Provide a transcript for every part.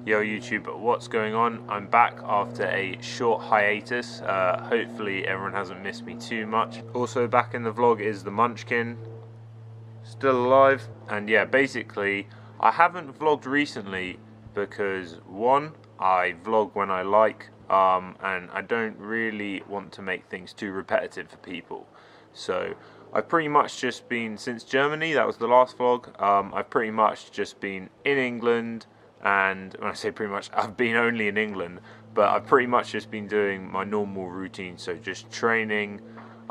Yo YouTube, what's going on? I'm back after a short hiatus. Hopefully everyone hasn't missed me too much. Also back in the vlog is the Munchkin, still alive. And yeah, basically I haven't vlogged recently because one, I vlog when I like, and I don't really want to make things too repetitive for people. So I've pretty much just been, since Germany, that was the last vlog, I've pretty much just been in England. And when I say pretty much, I've been only in England, but I've pretty much just been doing my normal routine, so just training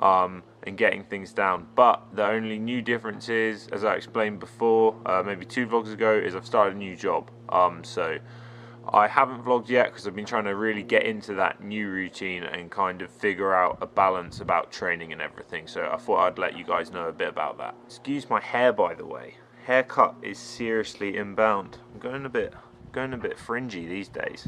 and getting things down. But the only new difference is, as I explained before, maybe 2 vlogs ago, is I've started a new job. So I haven't vlogged yet because I've been trying to really get into that new routine and kind of figure out a balance about training and everything. So I thought I'd let you guys know a bit about that. Excuse my hair, by the way. Haircut is seriously inbound. I'm going a bit fringy these days.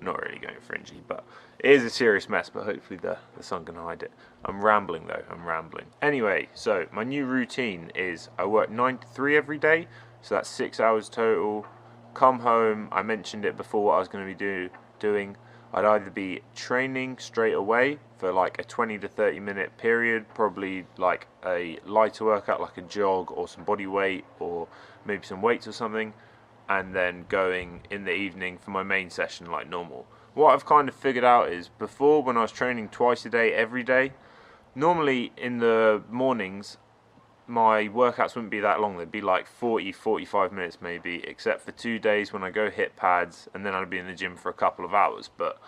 Not really going fringy, but it is a serious mess, but hopefully the sun can hide it. I'm rambling though, I'm rambling. Anyway, so my new routine is I work 9 to 3 every day, so that's 6 hours total. Come home, I mentioned it before what I was going to be doing. I'd either be training straight away for like a 20 to 30 minute period, probably like a lighter workout like a jog or some body weight or maybe some weights or something, and then going in the evening for my main session like normal. What I've kind of figured out is, before, when I was training twice a day every day, normally in the mornings my workouts wouldn't be that long. They'd be like 40-45 minutes maybe, except for 2 days when I go hit pads and then I'd be in the gym for a couple of hours. But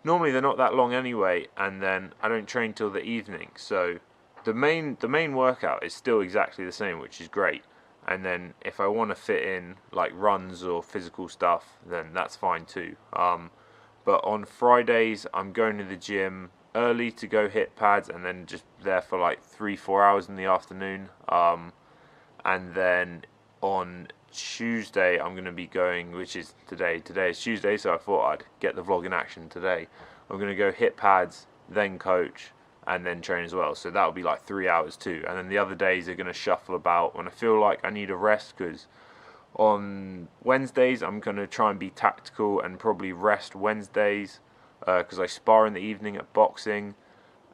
normally they're not that long anyway, and then I don't train till the evening. So the main workout is still exactly the same, which is great. And then if I want to fit in like runs or physical stuff, then that's fine too. But on Fridays I'm going to the gym early to go hit pads, and then just there for like 3-4 hours in the afternoon, and then on Tuesday I'm going to be going, which is today is Tuesday, so I thought I'd get the vlog in action today. I'm going to go hit pads, then coach, and then train as well, so that'll be like 3 hours too. And then the other days are going to shuffle about when I feel like I need a rest, because on Wednesdays I'm going to try and be tactical and probably rest Wednesdays, because I spar in the evening at boxing,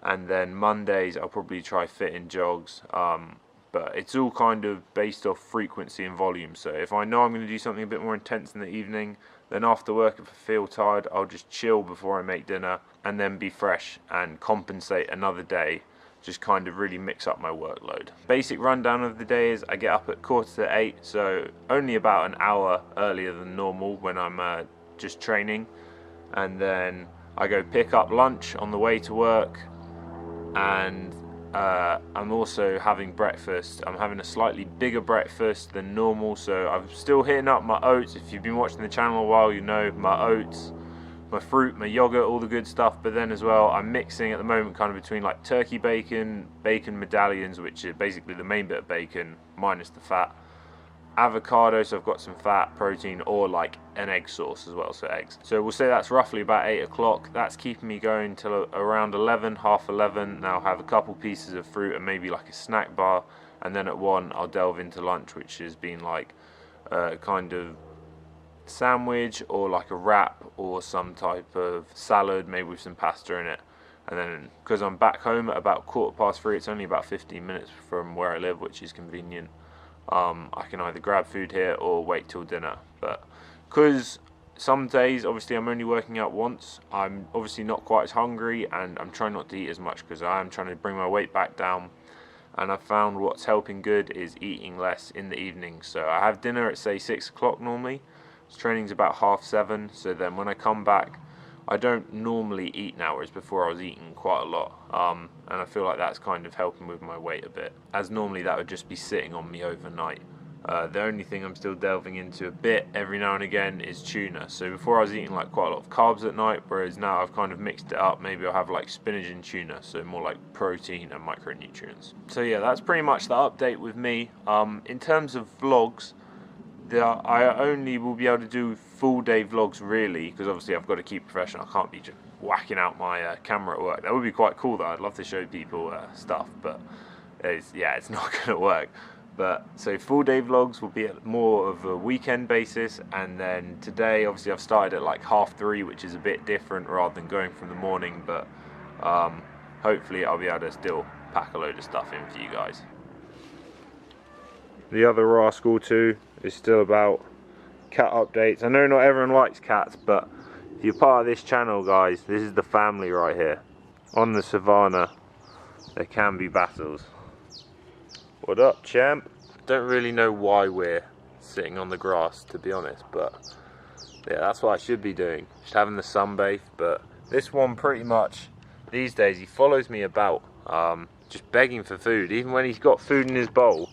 and then Mondays I'll probably try fit in jogs, but it's all kind of based off frequency and volume. So if I know I'm going to do something a bit more intense in the evening, then after work, if I feel tired, I'll just chill before I make dinner and then be fresh and compensate another day, just kind of really mix up my workload. Basic rundown of the day is I get up at 7:45, so only about an hour earlier than normal when I'm just training, and then I go pick up lunch on the way to work, and I'm also having breakfast. I'm having a slightly bigger breakfast than normal, so I'm still hitting up my oats. If you've been watching the channel a while, you know my oats, my fruit, my yogurt, all the good stuff. But then as well, I'm mixing at the moment kind of between like turkey bacon, bacon medallions, which is basically the main bit of bacon minus the fat, avocado, so I've got some fat, protein, or like an egg sauce as well, so eggs. So we'll say that's roughly about 8 o'clock. That's keeping me going till around 11, half 11. Now I'll have a couple pieces of fruit and maybe like a snack bar, and then at 1 I'll delve into lunch, which has been like kind of sandwich or like a wrap or some type of salad, maybe with some pasta in it. And then because I'm back home at about 3:15, it's only about 15 minutes from where I live, which is convenient. I can either grab food here or wait till dinner. But because some days obviously I'm only working out once, I'm obviously not quite as hungry, and I'm trying not to eat as much because I am trying to bring my weight back down. And I've found what's helping good is eating less in the evening. So I have dinner at say 6 o'clock normally. Training's about 7:30, so then when I come back, I don't normally eat now, whereas before I was eating quite a lot, and I feel like that's kind of helping with my weight a bit, as normally that would just be sitting on me overnight. The only thing I'm still delving into a bit every now and again is tuna. So before I was eating like quite a lot of carbs at night, whereas now I've kind of mixed it up. Maybe I'll have like spinach and tuna, so more like protein and micronutrients. So yeah, that's pretty much the update with me. In terms of vlogs, I only will be able to do full day vlogs really, because obviously I've got to keep professional. I can't be just whacking out my camera at work. That would be quite cool though. I'd love to show people stuff, but it's not going to work. But so full day vlogs will be at more of a weekend basis, and then today obviously I've started at like 3:30, which is a bit different rather than going from the morning, but hopefully I'll be able to still pack a load of stuff in for you guys. The other rascal too is still about cat updates. I know not everyone likes cats, but if you're part of this channel, guys, this is the family right here. On the savannah there can be battles. What up, champ? Don't really know why we're sitting on the grass, to be honest, but yeah, that's what I should be doing, just having the sunbathe. But this one pretty much these days he follows me about, just begging for food. Even when he's got food in his bowl,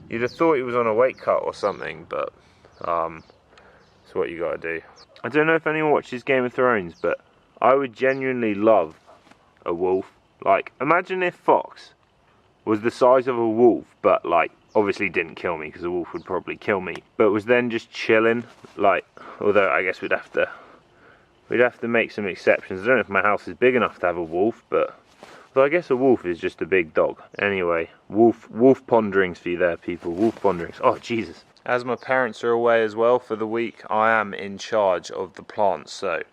you'd have thought he was on a weight cut or something, but it's what you gotta do. I don't know if anyone watches Game of Thrones, but I would genuinely love a wolf. Like, imagine if Fox was the size of a wolf, but like obviously didn't kill me, because a wolf would probably kill me, but was then just chilling. Like, although I guess we'd have to make some exceptions. I don't know if my house is big enough to have a wolf, but I guess a wolf is just a big dog. Anyway, wolf ponderings for you there, people. Wolf ponderings. Oh Jesus. As my parents are away as well for the week, I am in charge of the plants, so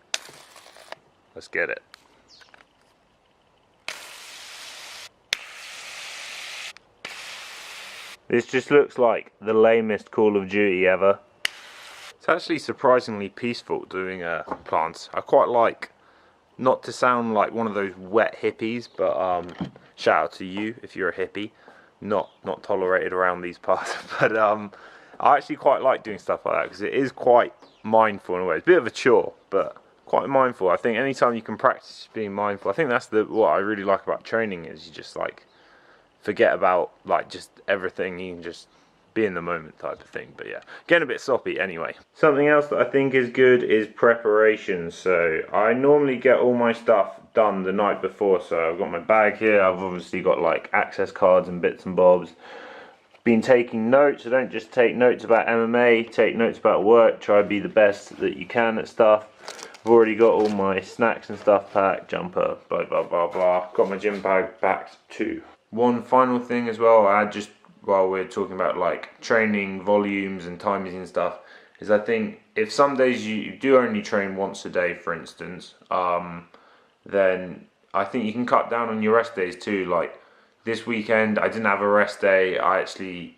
let's get it. This just looks like the lamest Call of Duty ever. It's actually surprisingly peaceful doing plants. I quite like, not to sound like one of those wet hippies, but shout out to you if you're a hippie. Not tolerated around these parts, but I actually quite like doing stuff like that, because it is quite mindful in a way. It's a bit of a chore, but quite mindful. I think anytime you can practice being mindful, I think that's what I really like about training, is you just like forget about like just everything, you can just be in the moment type of thing. But yeah, getting a bit soppy anyway. Something else that I think is good is preparation. So I normally get all my stuff done the night before. So I've got my bag here, I've obviously got like access cards and bits and bobs. Been taking notes. I don't just take notes about MMA, take notes about work, try to be the best that you can at stuff. I've already got all my snacks and stuff packed, jumper, blah blah blah blah. Got my gym bag packed too. One final thing as well, I just, while we're talking about like training volumes and timings and stuff, is I think if some days you do only train once a day, for instance, then I think you can cut down on your rest days too. Like this weekend I didn't have a rest day. I actually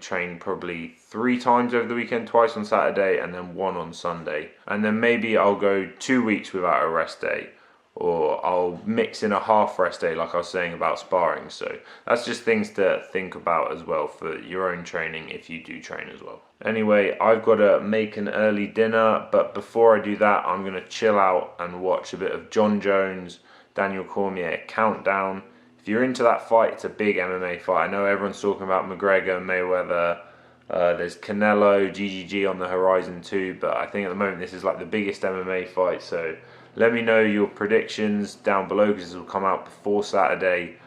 trained probably 3 times over the weekend, twice on Saturday and then 1 on Sunday. And then maybe I'll go 2 weeks without a rest day, or I'll mix in a half rest day like I was saying about sparring. So that's just things to think about as well for your own training if you do train as well. Anyway, I've got to make an early dinner, but before I do that I'm going to chill out and watch a bit of Jon Jones, Daniel Cormier countdown. If you're into that fight, it's a big MMA fight. I know everyone's talking about McGregor, Mayweather, there's Canelo, GGG on the horizon too, but I think at the moment this is like the biggest MMA fight. So let me know your predictions down below, because this will come out before Saturday.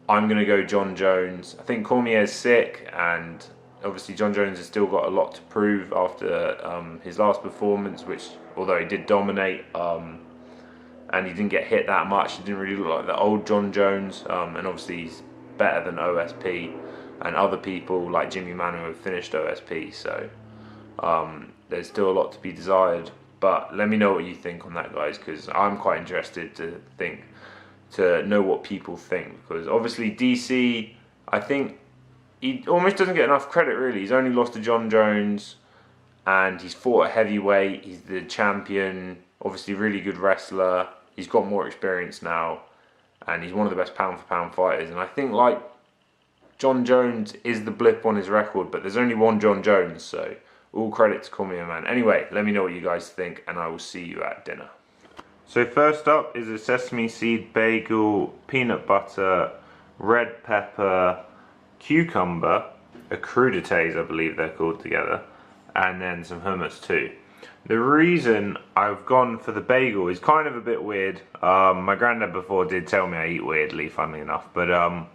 I'm going to go Jon Jones. I think Cormier's sick, and obviously Jon Jones has still got a lot to prove after his last performance, which, although he did dominate, and he didn't get hit that much, he didn't really look like the old Jon Jones, and obviously he's better than OSP and other people like Jimmy Manu have finished OSP, so there's still a lot to be desired. But let me know what you think on that, guys, because I'm quite interested to know what people think, because obviously DC, I think he almost doesn't get enough credit really. He's only lost to Jon Jones and he's fought a heavyweight, he's the champion, obviously really good wrestler, he's got more experience now, and he's one of the best pound for pound fighters. And I think like Jon Jones is the blip on his record, but there's only one Jon Jones, so all credit to Cormier, man. Anyway, let me know what you guys think, and I will see you at dinner. So first up is a sesame seed bagel, peanut butter, red pepper, cucumber, a crudités I believe they're called together, and then some hummus too. The reason I've gone for the bagel is kind of a bit weird. My granddad before did tell me I eat weirdly, funnily enough, but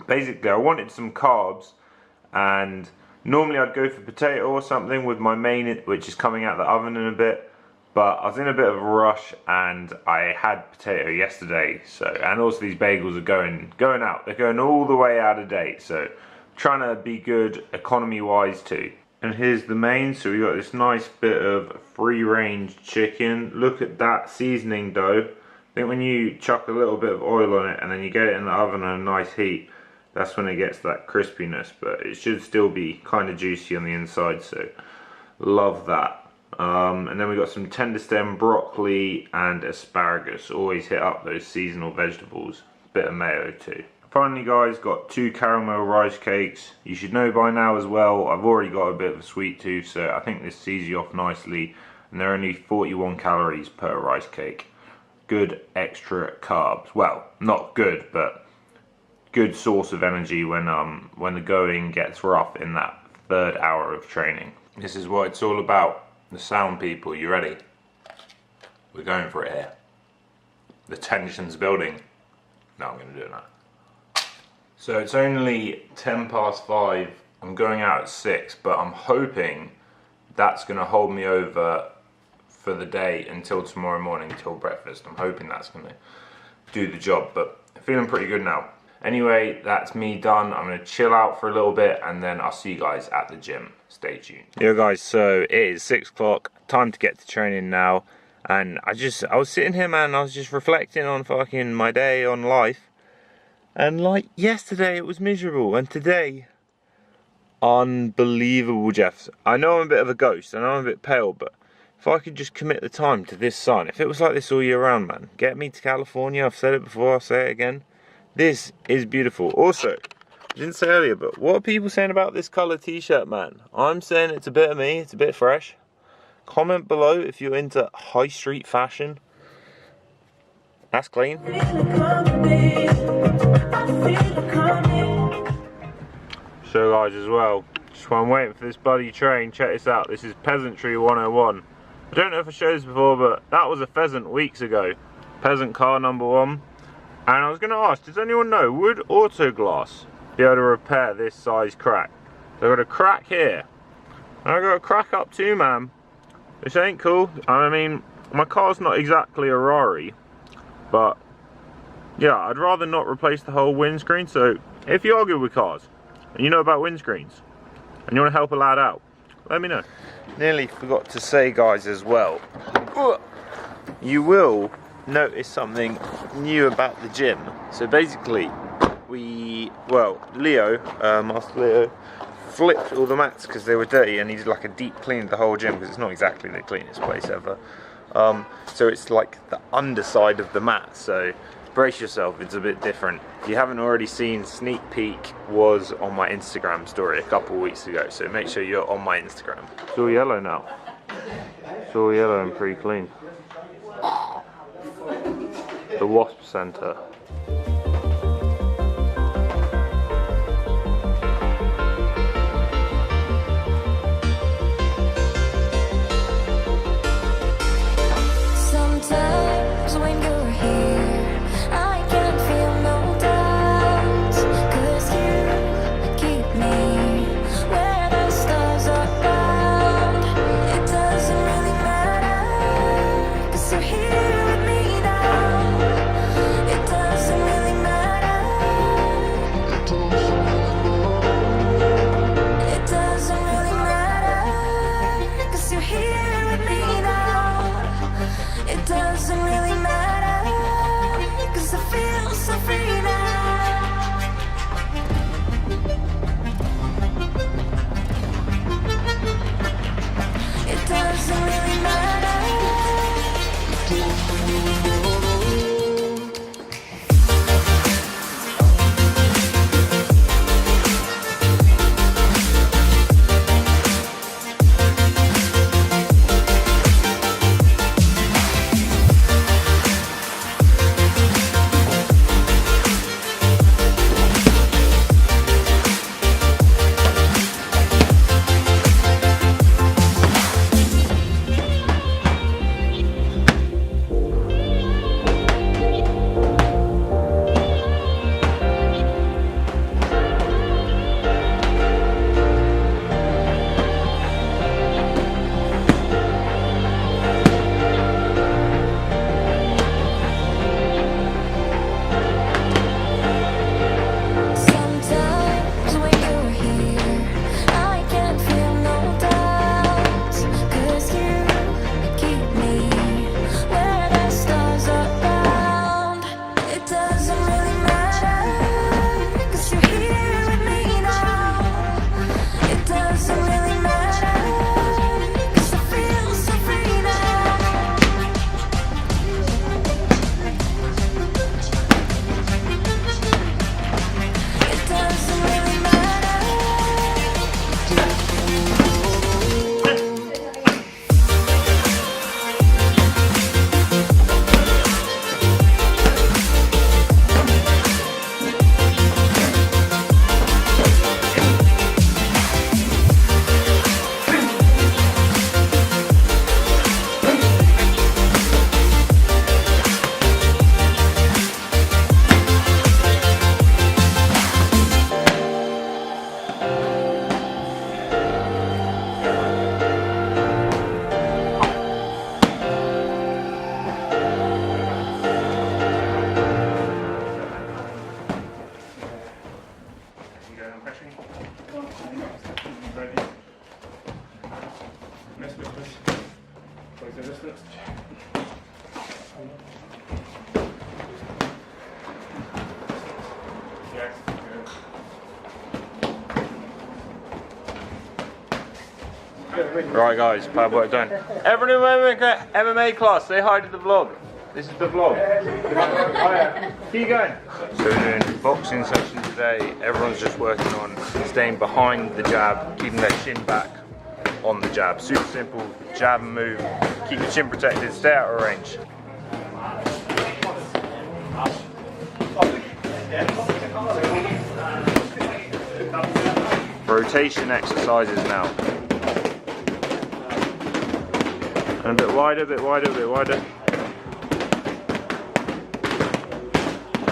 basically I wanted some carbs, and normally I'd go for potato or something with my main, which is coming out the oven in a bit, but I was in a bit of a rush and I had potato yesterday. So, and also these bagels are going out. They're going all the way out of date. So trying to be good economy wise too. And here's the main. So we got this nice bit of free range chicken. Look at that seasoning dough. I think when you chuck a little bit of oil on it and then you get it in the oven on a nice heat, that's when it gets that crispiness, but it should still be kind of juicy on the inside, so love that. And then we got some tender stem broccoli and asparagus. Always hit up those seasonal vegetables. Bit of mayo too. Finally guys, got 2 caramel rice cakes. You should know by now as well, I've already got a bit of a sweet tooth, so I think this sees you off nicely. And they're only 41 calories per rice cake. Good extra carbs. Well, not good, but good source of energy when the going gets rough in that 3rd hour of training. This is what it's all about. The sound people, you ready? We're going for it here. The tension's building. No, I'm going to do it now. So it's only 10 past 5. I'm going out at 6, but I'm hoping that's going to hold me over for the day until tomorrow morning, till breakfast. I'm hoping that's going to do the job, but I'm feeling pretty good now. Anyway, that's me done. I'm going to chill out for a little bit and then I'll see you guys at the gym. Stay tuned. Yo guys, so it is 6 o'clock, time to get to training now. And I was sitting here, man, I was just reflecting on fucking my day, on life. And like yesterday it was miserable, and today, unbelievable, Jeff. I know I'm a bit of a ghost, I know I'm a bit pale, but if I could just commit the time to this sun, if it was like this all year round, man, get me to California. I've said it before, I'll say it again. This is beautiful. Also, I didn't say earlier, but what are people saying about this colour t-shirt, man? I'm saying it's a bit of me, it's a bit fresh. Comment below if you're into high street fashion. That's clean. So guys, as well, just while I'm waiting for this bloody train, check this out. This is Peasantry 101. I don't know if I showed this before, but that was a pheasant weeks ago. Peasant car number 1. And I was going to ask, does anyone know, would Autoglass be able to repair this size crack? So I've got a crack here. And I've got a crack up too, man. Which ain't cool. I mean, my car's not exactly a Rari. But, yeah, I'd rather not replace the whole windscreen. So, if you are good with cars, and you know about windscreens, and you want to help a lad out, let me know. Nearly forgot to say, guys, as well, you will notice something new about the gym. So basically, Leo, Master Leo, flipped all the mats because they were dirty, and he did like a deep clean of the whole gym because it's not exactly the cleanest place ever. So it's like the underside of the mat, so brace yourself, it's a bit different. If you haven't already seen, sneak peek was on my Instagram story a couple weeks ago, so make sure you're on my Instagram. It's all yellow now. It's all yellow and pretty clean. The Wasp Centre. Here with me now, it doesn't really Right guys, pad work done. Everyone in MMA class, say hi to the vlog. This is the vlog. Keep going. So we're doing boxing session today. Everyone's just working on staying behind the jab, keeping their chin back on the jab. Super simple, jab and move. Keep your chin protected, stay out of range. Rotation exercises now. And a bit wider, a bit wider, a bit wider.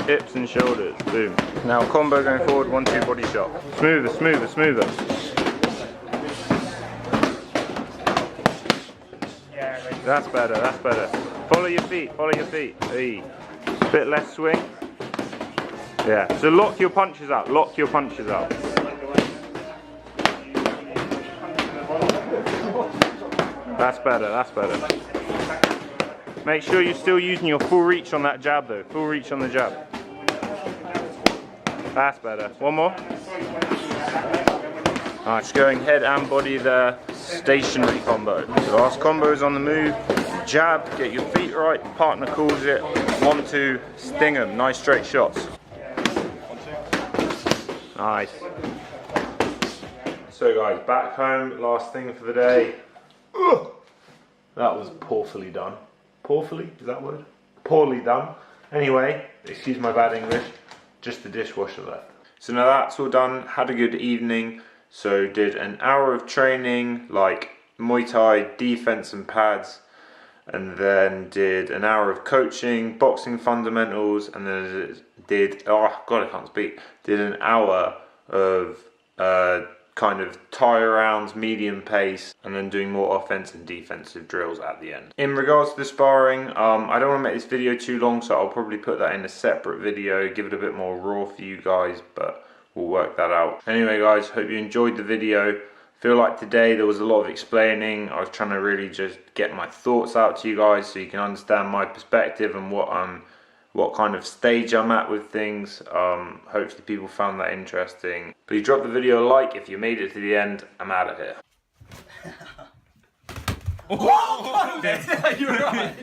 Hips and shoulders, boom. Now combo going forward, 1-2 body shot. Smoother, smoother, smoother. That's better, that's better. Follow your feet, follow your feet. Hey. Bit less swing. Yeah, so lock your punches out, lock your punches out. That's better, that's better. Make sure you're still using your full reach on that jab though, full reach on the jab. That's better. One more. Alright, just going head and body there, stationary combo. The last combo is on the move, jab, get your feet right, partner calls it, 1-2, sting them, nice straight shots. Nice. So guys, back home, last thing for the day. That was poorly done. Poorly, is that a word? Poorly done. Anyway, excuse my bad English, just the dishwasher left. So now that's all done, had a good evening. So did an hour of training, like Muay Thai, defense and pads. And then did an hour of coaching, boxing fundamentals. And then did, oh God, I can't speak. Did an hour of kind of tire rounds, medium pace, and then doing more offensive and defensive drills at the end. In regards to the sparring, I don't want to make this video too long, so I'll probably put that in a separate video, give it a bit more raw for you guys, but we'll work that out. Anyway guys, hope you enjoyed the video. Feel like today there was a lot of explaining. I was trying to really just get my thoughts out to you guys so you can understand my perspective and what kind of stage I'm at with things. Hopefully people found that interesting. Please drop the video a like if you made it to the end. I'm out of here. Oh, you're right.